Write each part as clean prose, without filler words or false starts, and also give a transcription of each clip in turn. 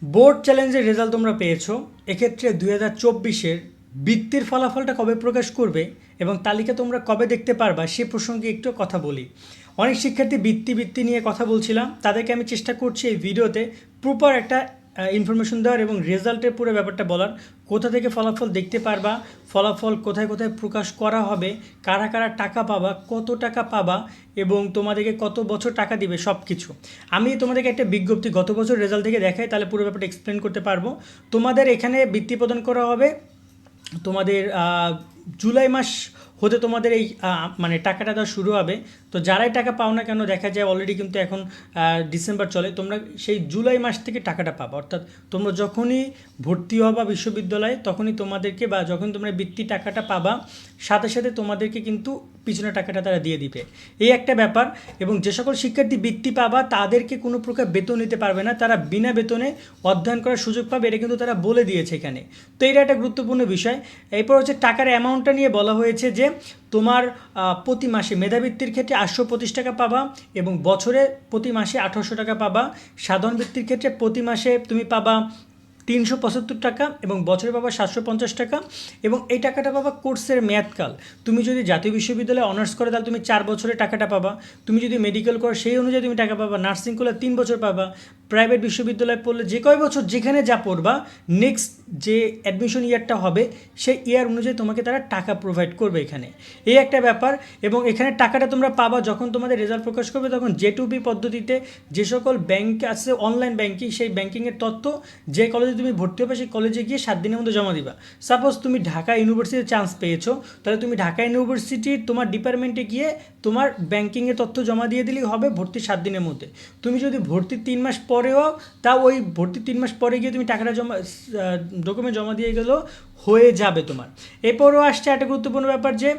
Board চ্যালেঞ্জের result তোমরা পেয়েছো। এক্ষেত্রে 2024-এর বৃত্তির ফলাফলটা কবে প্রকাশ করবে এবং তালিকা তোমরা কবে দেখতে পারবা সে প্রসঙ্গে একটু কথা বলি। অনেক শিক্ষার্থী বৃত্তি নিয়ে কথা বলছিলাম, তাদেরকে আমি চেষ্টা করছি এই ভিডিওতে প্রপার একটা ইনফরমেশন দেওয়ার এবং রেজাল্টের পুরো ব্যাপারটা বলার। কোথা থেকে ফলাফল দেখতে পারবা, ফলাফল কোথায় কোথায় প্রকাশ করা হবে, কারা কারা টাকা পাবা, কত টাকা পাবা এবং তোমাদেরকে কত বছর টাকা দিবে, সব কিছু আমি তোমাদেরকে একটা বিজ্ঞপ্তি গত বছর রেজাল্ট থেকে দেখাই, তাহলে পুরো ব্যাপারটা এক্সপ্লেন করতে পারবো। তোমাদের এখানে বৃত্তি প্রদান করা হবে তোমাদের জুলাই মাস হতে তোমাদের এই মানে টাকাটা দেওয়া শুরু হবে। তো যারাই টাকা পাও না কেন, দেখা যায় অলরেডি কিন্তু এখন ডিসেম্বর চলে, তোমরা সেই জুলাই মাস থেকে টাকাটা পাবা। অর্থাৎ তোমরা যখনই ভর্তি হবা বিশ্ববিদ্যালয়ে তখনই তোমাদেরকে, বা যখন তোমরা বৃত্তি টাকাটা পাবা সাথে সাথে তোমাদেরকে কিন্তু পিছনে টাকাটা তারা দিয়ে দিবে, এই একটা ব্যাপার। এবং যে সকল শিক্ষার্থী বৃত্তি পাবা তাদেরকে কোনো প্রকার বেতন নিতে পারবে না, তারা বিনা বেতনে অধ্যয়ন করার সুযোগ পাবে, এটা কিন্তু তারা বলে দিয়েছে এখানে। তো এটা একটা গুরুত্বপূর্ণ বিষয়। এরপর হচ্ছে টাকার অ্যামাউন্টটা নিয়ে বলা হয়েছে যে তোমার প্রতি মাসে মেধাবৃত্তির ক্ষেত্রে 825 টাকা পাবা এবং বছরে প্রতি মাসে 1800 টাকা পাবা। সাধারণ বৃত্তির ক্ষেত্রে প্রতি মাসে তুমি পাবা 375 টাকা এবং বছরে পাবা 750 টাকা। এবং এই টাকাটা পাবা কোর্সের মেয়াদকাল। তুমি যদি জাতীয় বিশ্ববিদ্যালয়ে অনার্স করো তাহলে তুমি 4 বছরে টাকাটা পাবা। তুমি যদি মেডিকেল করো সেই অনুযায়ী তুমি টাকা পাবা। নার্সিং করলে 3 বছর পাবা। প্রাইভেট বিশ্ববিদ্যালয়ে পড়লে যে কয় বছর যেখানে যা পড়বা, নেক্সট যে অ্যাডমিশন ইয়ারটা হবে সেই ইয়ার অনুযায়ী তোমাকে তারা টাকা প্রোভাইড করবে এখানে, এই একটা ব্যাপার। এবং এখানে টাকাটা তোমরা পাবা যখন তোমাদের রেজাল্ট প্রকাশ করবে, তখন J2B পদ্ধতিতে যে সকল ব্যাংক আছে অনলাইন ব্যাংকিং, সেই ব্যাংকিংয়ের তথ্য যে কলেজে তুমি ভর্তি হবে সেই কলেজে গিয়ে 7 দিনের মধ্যে জমা দিবা। সাপোজ তুমি ঢাকা ইউনিভার্সিটিতে চান্স পেয়েছো, তাহলে তুমি ঢাকা ইউনিভার্সিটির তোমার ডিপার্টমেন্টে গিয়ে তোমার ব্যাংকিংয়ের তথ্য জমা দিয়ে দিলেই হবে ভর্তির 7 দিনের মধ্যে। তুমি যদি ভর্তির 3 মাস পরেও, তা ওই ভর্তির 3 মাস পরে গিয়ে তুমি টাকাটা ডকুমেন্ট জমা দিয়ে গেলেও হয়ে যাবে তোমার। এরপরও আসছে একটা গুরুত্বপূর্ণ ব্যাপার যে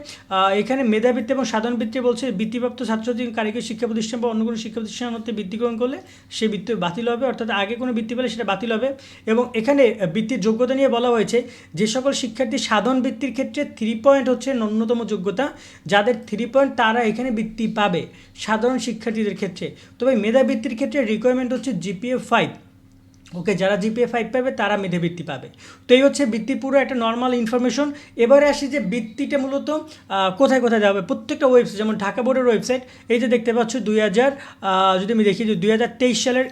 এখানে মেধাবৃত্তি এবং সাধারণ বৃত্তি বলছে বৃত্তিপ্রাপ্ত ছাত্রছাত্রী কারিগরি শিক্ষা প্রতিষ্ঠান বা অন্য কোনো শিক্ষা প্রতিষ্ঠান মধ্যে বৃত্তি গ্রহণ করলে সেই বৃত্তি বাতিল হবে, অর্থাৎ আগে কোনো বৃত্তি পেলে সেটা বাতিল হবে। এবং এখানে বৃত্তির যোগ্যতা নিয়ে বলা হয়েছে যে সকল শিক্ষার্থী সাধারণ বৃত্তির ক্ষেত্রে 3 পয়েন্ট হচ্ছে ন্যূনতম যোগ্যতা, যাদের 3 পয়েন্ট তারা এখানে বৃত্তি পাবে সাধারণ শিক্ষার্থীদের ক্ষেত্রে। তবে মেধাবৃত্তির ক্ষেত্রে রিকোয়ারমেন্ট হচ্ছে GPA 5। ওকে, যারা GPA 5 পাবে তারা মেধাবৃত্তি পাবে। তো এই হচ্ছে বৃত্তির পুরো একটা নর্মাল ইনফরমেশন। এবারে আসি যে বৃত্তিটা মূলত কোথায় কোথায় দেওয়া হবে। প্রত্যেকটা ওয়েবসাইট, যেমন ঢাকা বোর্ডের ওয়েবসাইট, এই যে দেখতে পাচ্ছ 2000, যদি আমি দেখি যে 2023 সালের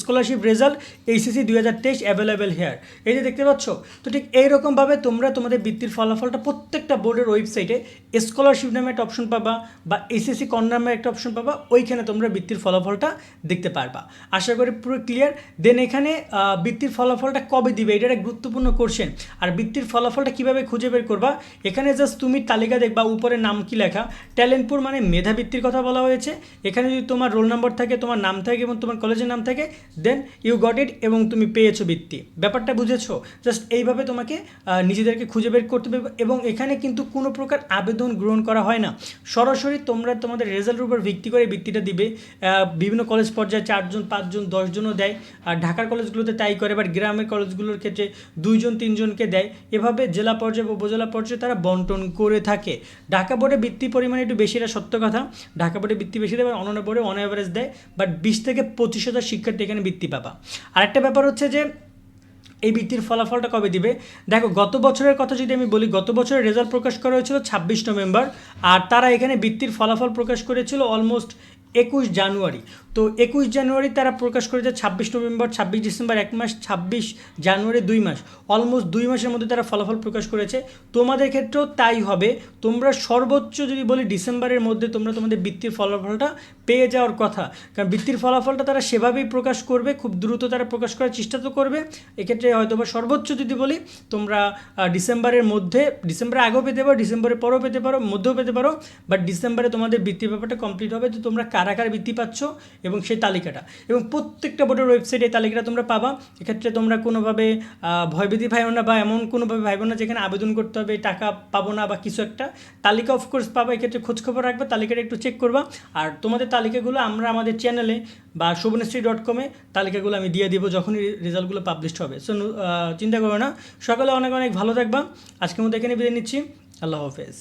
scholarship result ACC 2023 available hair, এই যে দেখতে পাচ্ছ। তো ঠিক এইরকমভাবে তোমরা তোমাদের বৃত্তির ফলাফলটা প্রত্যেকটা বোর্ডের ওয়েবসাইটে স্কলারশিপ নামে একটা অপশন পাবা বা ACC কর্নার নামে একটা অপশন পাবা, ওইখানে তোমরা বৃত্তির ফলাফলটা দেখতে পারবা। আশা করি পুরো ক্লিয়ার। দেন এখানে বৃত্তির ফলাফলটা কবে দিবে, এটা একটা গুরুত্বপূর্ণ কোশ্চেন। আর বৃত্তির ফলাফলটা কিভাবে খুঁজে বের করবা, এখানে জাস্ট তুমি তালিকা দেখবা, উপরে নাম কি লেখা, ট্যালেন্টপুর মানে মেধাবৃত্তির কথা বলা হয়েছে। এখানে যদি তোমার রোল নাম্বার থাকে, তোমার নাম থাকে এবং তোমার কলেজের নাম থাকে, দেন ইউ গট ইট এবং তুমি পেয়েছো বৃত্তি। ব্যাপারটা বুঝেছো? জাস্ট এইভাবে তোমাকে নিজেদেরকে খুঁজে বের করতে হবে। এবং এখানে কিন্তু কোনো প্রকার আবেদন গ্রহণ করা হয় না, সরাসরি তোমরা তোমাদের রেজাল্টের উপর ভিত্তি করে বৃত্তিটা দিবে। বিভিন্ন কলেজ পর্যায়ে 4 জন 5 জন 10 জনও দেয়, আর ঢাকার কলেজগুলোতে তাই করে, বাট গ্রামের কলেজগুলোর ক্ষেত্রে 2 জন 3 জনকে দেয়। এভাবে জেলা পর্যায়ে বা উপজেলা পর্যায়ে তারা বন্টন করে থাকে। ঢাকা বোর্ডে বৃত্তির পরিমাণ একটু বেশি, এটা সত্য কথা। ঢাকা বোর্ডে বৃত্তি বেশি দেয়, অন্যান্য বোর্ডে অন অ্যাভারেজ দেয়, বাট 20 থেকে 25,000 শিক্ষার্থী এখানে বৃত্তি পাবা। আরেকটা ব্যাপার হচ্ছে যে এই বৃত্তির ফলাফলটা কবে দিবে। দেখো, গত বছরের কথা যদি আমি বলি, গত বছরের রেজাল্ট প্রকাশ করা হয়েছিল 26 নভেম্বর, আর তারা এখানে বৃত্তির ফলাফল প্রকাশ করেছিল অলমোস্ট 21 জানুয়ারি। তো 21 জানুয়ারি তারা প্রকাশ করেছে, 26 নভেম্বর 26 ডিসেম্বর 1 মাস, 26 জানুয়ারি 2 মাস, অলমোস্ট 2 মাসের মধ্যে তারা ফলাফল প্রকাশ করেছে। তোমাদের ক্ষেত্রেও তাই হবে। তোমরা সর্বোচ্চ যদি বলি ডিসেম্বরের মধ্যে তোমরা তোমাদের বৃত্তির ফলাফলটা পেয়ে যাওয়ার কথা, কারণ বৃত্তির ফলাফলটা তারা সেভাবেই প্রকাশ করবে, খুব দ্রুত তারা প্রকাশ করার চেষ্টা তো করবে। এক্ষেত্রে হয়তো বা সর্বোচ্চ যদি বলি তোমরা ডিসেম্বরের মধ্যে, ডিসেম্বরের আগেও পেতে পারো, ডিসেম্বরের পরেও পেতে পারো, মধ্যেও পেতে পারো, বাট ডিসেম্বরে তোমাদের বৃত্তির ব্যাপারটা কমপ্লিট হবে। তো তোমরা কারা কারা বৃত্তি পাচ্ছ এবং সেই তালিকাটা, এবং প্রত্যেকটা বোর্ডের ওয়েবসাইটে এই তালিকাটা তোমরা পাবা। এক্ষেত্রে তোমরা কোনোভাবে ভয়ভীতি ভাইও না বা এমন কোনোভাবে ভাইব না যেখানে আবেদন করতে হবে টাকা পাবো না বা কিছু একটা। তালিকা অফকোর্স পাবা, এক্ষেত্রে খোঁজখবর রাখবে, তালিকাটা একটু চেক করবা। আর তোমাদের তালিকাগুলো আমরা আমাদের চ্যানেলে বা shobhanশ্রী.com তালিকাগুলো আমি দিয়ে দিব যখনই রেজাল্টগুলো পাবলিশ হবে। সো চিন্তা করবে না। সকালে অনেক অনেক ভালো থাকবা। আজকের মতো এখানে বিদায় নিচ্ছি। আল্লাহ হাফেজ।